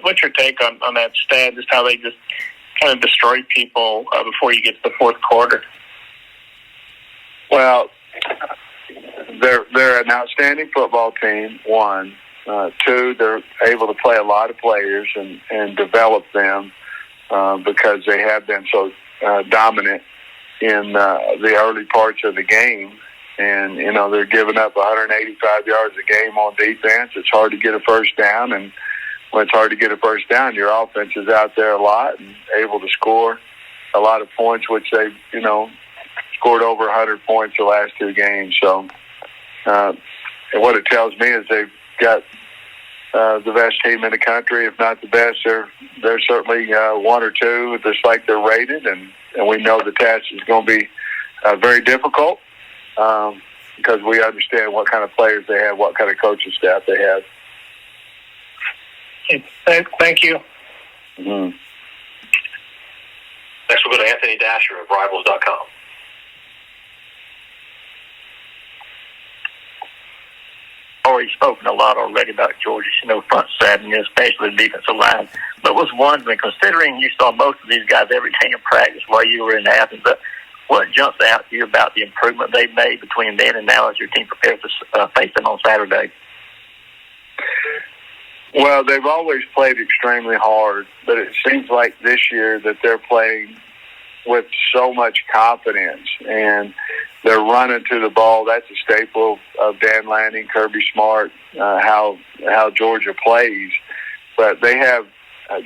what's your take on that stat? Just how they just kind of destroy people before you get to the fourth quarter. Well, they're an outstanding football team. One, two, they're able to play a lot of players and develop them because they have been so dominant in the early parts of the game. And, they're giving up 185 yards a game on defense. It's hard to get a first down. And when it's hard to get a first down, your offense is out there a lot and able to score a lot of points, which they've, scored over 100 points the last two games. So what it tells me is they've got the best team in the country. If not the best, they're certainly one or two, just like they're rated. And we know the task is going to be very difficult. Because we understand what kind of players they have, what kind of coaching staff they have. Thank you. Mm-hmm. Next, we'll go to Anthony Dasher of Rivals.com. Already spoken a lot already about Georgia's, front seven, especially the defensive line. But was wondering, considering you saw most of these guys every day in practice while you were in Athens, but what jumps out to you about the improvement they've made between then and now as your team prepares to face them on Saturday? Well, they've always played extremely hard, but it seems like this year that they're playing with so much confidence, and they're running to the ball. That's a staple of Dan Lanning, Kirby Smart, how Georgia plays. But they have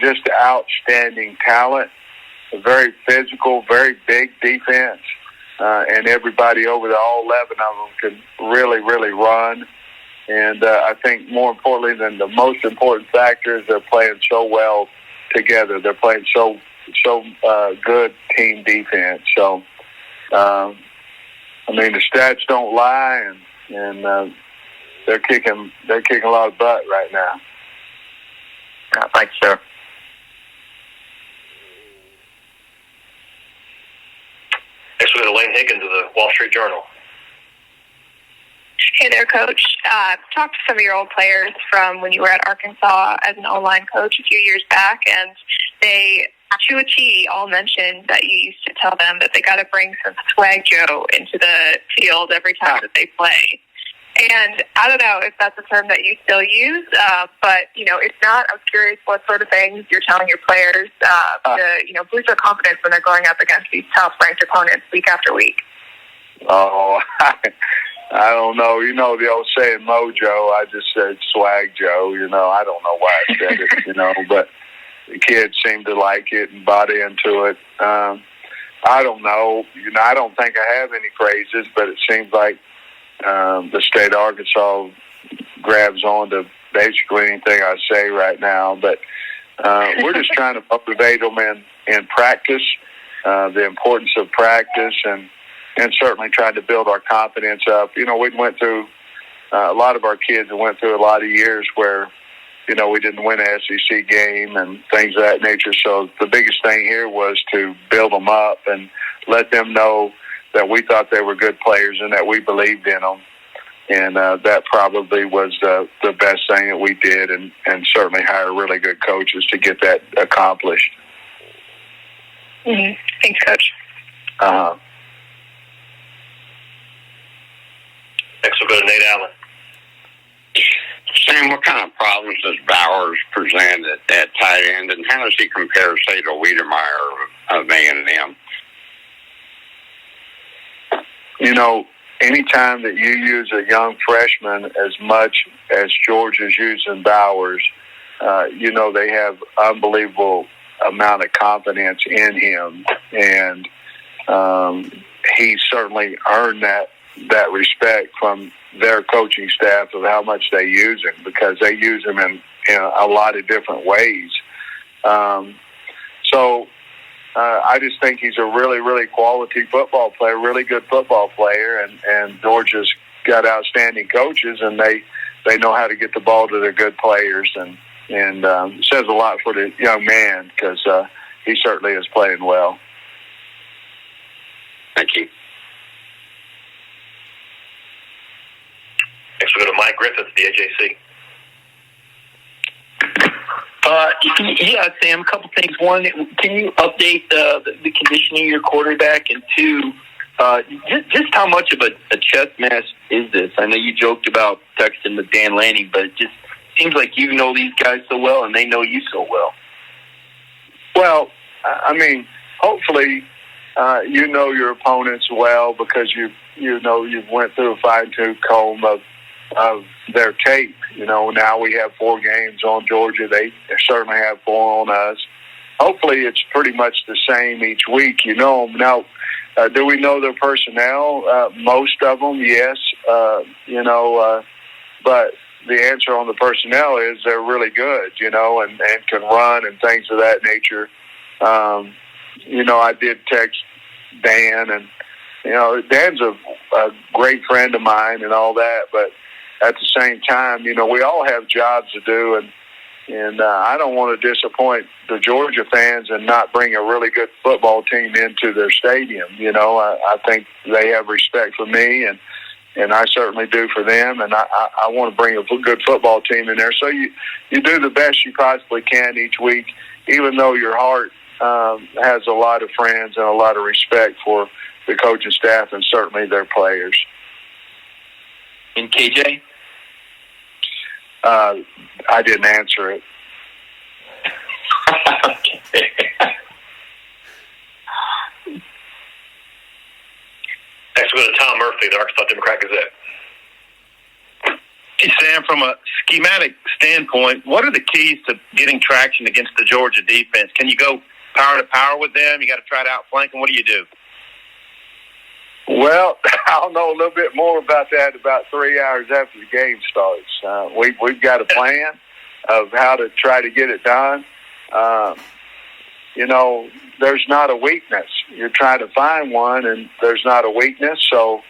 just outstanding talent, a very physical, very big defense, and everybody over there, all 11 of them, can really, really run. And I think more importantly than the most important factor is they're playing so well together. They're playing so good team defense. So, the stats don't lie, and they're kicking a lot of butt right now. Thanks, sir. Next, we go to Lane Higgins of the Wall Street Journal. Hey there, Coach. Talked to some of your old players from when you were at Arkansas as an O-line coach a few years back, and they, to a T, all mentioned that you used to tell them that they got to bring some swag Joe into the field every time that they play. And I don't know if that's a term that you still use, but, if not, I was curious what sort of things you're telling your players to, boost their confidence when they're going up against these tough ranked opponents week after week. Oh, I don't know. The old saying, Mojo. I just said swag Joe. I don't know why I said it, but the kids seem to like it and bought into it. I don't know. I don't think I have any phrases, but it seems like the state of Arkansas grabs on to basically anything I say right now. But we're just trying to motivate them in practice, the importance of practice, and certainly trying to build our confidence up. We went through, a lot of our kids went through a lot of years where, we didn't win an SEC game and things of that nature. So the biggest thing here was to build them up and let them know that we thought they were good players and that we believed in them. And that probably was the best thing that we did, and certainly hire really good coaches to get that accomplished. Mm-hmm. Thanks, Coach. Next, we'll go to Nate Allen. Sam, what kind of problems does Bowers present at tight end, and how does he compare, say, to Wiedemeyer of A&M? Anytime that you use a young freshman as much as Georgia's using Bowers, they have unbelievable amount of confidence in him, and he certainly earned that respect from their coaching staff of how much they use him, because they use him in a lot of different ways. I just think he's a really, really quality football player, really good football player, and Georgia's got outstanding coaches, and they know how to get the ball to their good players, and it says a lot for the young man, because he certainly is playing well. Thank you. Next, we'll go to Mike Griffith, the AJC. Yeah, Sam, a couple things. One, can you update the conditioning of your quarterback? And two, just how much of a chess match is this? I know you joked about texting with Dan Lanning, but it just seems like you know these guys so well and they know you so well. Well, I mean, hopefully you know your opponents well because you've went through a fine-tooth comb of their tape. Now we have 4 games on Georgia. They certainly have 4 on us. Hopefully it's pretty much the same each week. Now, do we know their personnel? Most of them, yes. But the answer on the personnel is they're really good, and can run and things of that nature. I did text Dan, and, Dan's a great friend of mine and all that, but at the same time, we all have jobs to do, and I don't want to disappoint the Georgia fans and not bring a really good football team into their stadium. I think they have respect for me, and I certainly do for them, and I want to bring a good football team in there. So you do the best you possibly can each week, even though your heart has a lot of friends and a lot of respect for the coaching staff and certainly their players. And KJ? I didn't answer it. Next, we go to Tom Murphy, the Arkansas Democrat Gazette. Hey, Sam, from a schematic standpoint, what are the keys to getting traction against the Georgia defense? Can you go power to power with them? You got to try to outflank them. What do you do? Well, I'll know a little bit more about that about 3 hours after the game starts. We've got a plan of how to try to get it done. There's not a weakness. You're trying to find one, and there's not a weakness. So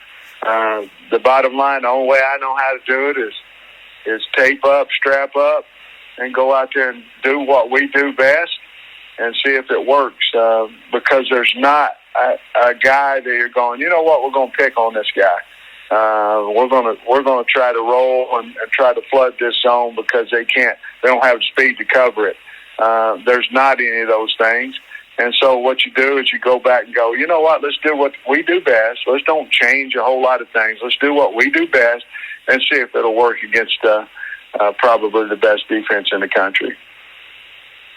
the bottom line, the only way I know how to do it is tape up, strap up, and go out there and do what we do best and see if it works. Because there's not a guy that you're going, you know what, we're going to pick on this guy. We're going to try to roll and try to flood this zone because they don't have the speed to cover it. There's not any of those things. And so what you do is you go back and go, you know what, let's do what we do best. Let's don't change a whole lot of things. Let's do what we do best and see if it'll work against probably the best defense in the country.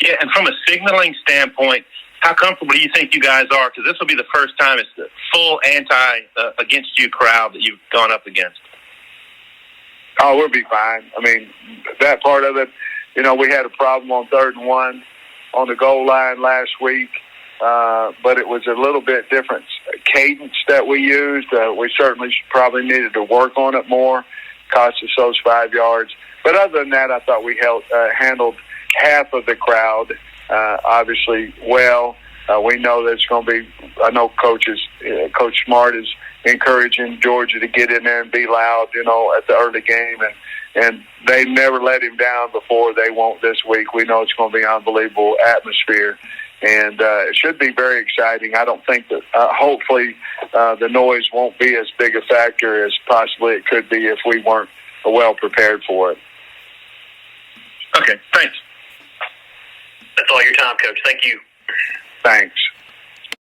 Yeah, and from a signaling standpoint, how comfortable do you think you guys are? Because this will be the first time it's the full against-you crowd that you've gone up against. Oh, we'll be fine. I mean, that part of it, we had a problem on 3rd and 1 on the goal line last week, but it was a little bit different cadence that we used. We certainly probably needed to work on it more, cost us those 5 yards. But other than that, I thought we handled half of the crowd obviously well. We know that it's going to be, I know Coach Smart is encouraging Georgia to get in there and be loud, at the early game. And they never let him down before. They won't this week. We know it's going to be an unbelievable atmosphere. And it should be very exciting. I don't think that, hopefully, the noise won't be as big a factor as possibly it could be if we weren't well prepared for it. Okay, thanks. That's all your time, Coach. Thank you. Thanks.